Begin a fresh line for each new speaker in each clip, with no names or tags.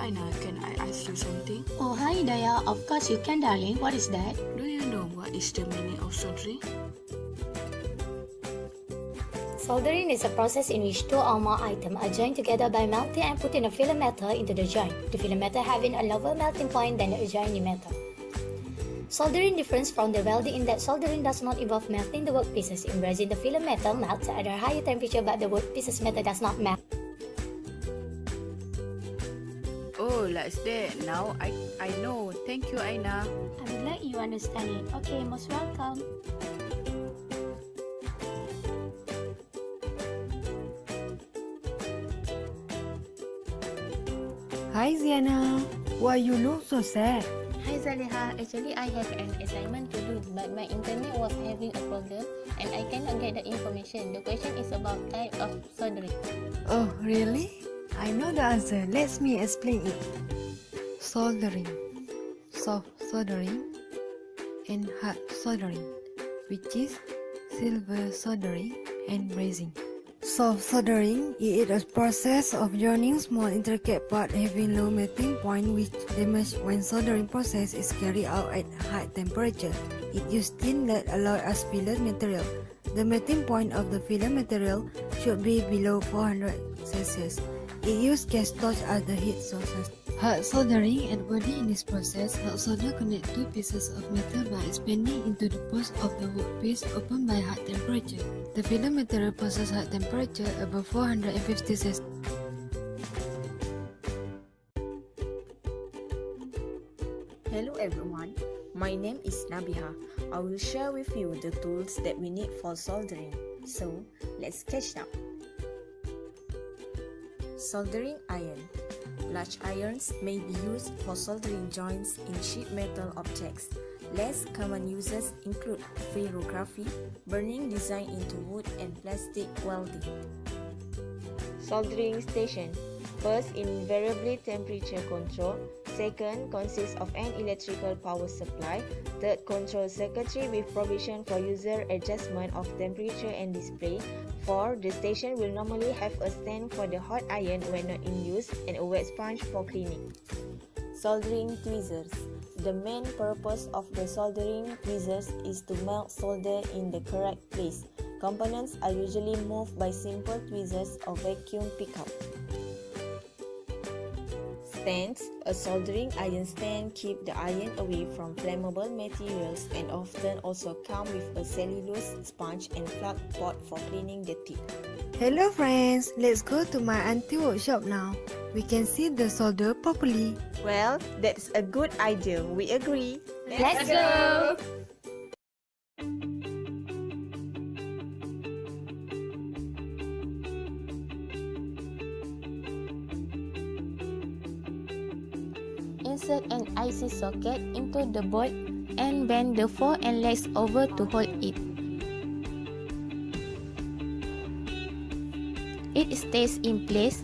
Aina, can I ask you something?
Oh, hi Daya. Of course you can, darling. What is that?
Do you know what is the meaning of soldering?
Soldering is a process in which two or more items are joined together by melting and putting a filler metal into the joint, the filler metal having a lower melting point than the adjoining metal. Soldering differs from the welding in that soldering does not involve melting the workpieces. In resin, the filler metal melts at a higher temperature, but the workpieces metal does not melt.
Oh, like that. Now I know. Thank you, Aina.
I'm glad you understand it. Okay, most welcome.
Hi Ziana, why you look so sad?
Hi Zaliha, actually I have an assignment to do, but my internet was having a problem and I cannot get the information. The question is about type of soldering.
Oh really? I know the answer. Let me explain it. Soldering, soft soldering, and hard soldering, which is silver soldering and resin. Soft soldering is a process of joining small intricate parts having low melting point which damage when soldering process is carried out at high temperature. It uses tin that allow as filler material. The melting point of the filler material should be below 400 Celsius. It uses gas torch as the heat sources. Hard soldering and body in this process, hot solder connect two pieces of metal by expanding into the post of the workpiece opened by high temperature. The filler material possesses high temperature above 450 Celsius.
Hello everyone, my name is Nabiha. I will share with you the tools that we need for soldering. So, let's catch up. Soldering iron. Large irons may be used for soldering joints in sheet metal objects. Less common uses include ferrography, burning design into wood and plastic welding.
Soldering station. First, invariably temperature control. Second, consists of an electrical power supply. Third, control circuitry with provision for user adjustment of temperature and display. 4. The station will normally have a stand for the hot iron when not in use and a wet sponge for cleaning. Soldering tweezers. The main purpose of the soldering tweezers is to melt solder in the correct place. Components are usually moved by simple tweezers or vacuum pickup. Stands. A soldering iron stand keeps the iron away from flammable materials and often also come with a cellulose sponge and plug pot for cleaning the tip.
Hello friends, let's go to my auntie workshop now. We can see the solder properly.
Well, that's a good idea. We agree.
Let's go! Insert an IC socket into the board and bend the fore and legs over to hold it. It stays in place.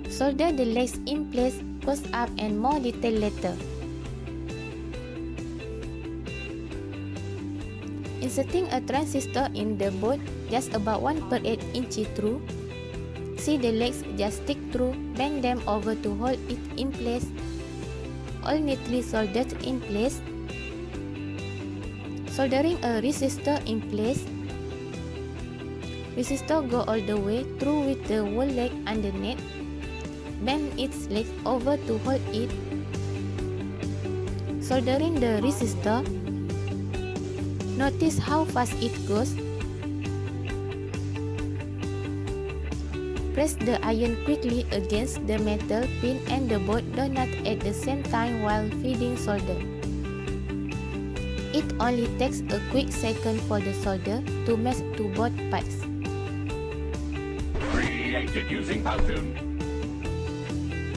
Solder the legs in place, push up and more detail later. Inserting a transistor in the board just about 1/8 inch through. See the legs just stick through, bend them over to hold it in place. All neatly soldered in place. Soldering a resistor in place. Resistor go all the way through with the whole leg underneath. Bend its legs over to hold it. Soldering the resistor. Notice how fast it goes. Press the iron quickly against the metal pin and the board donut at the same time while feeding solder. It only takes a quick second for the solder to match to both parts.
Created using Powtoon.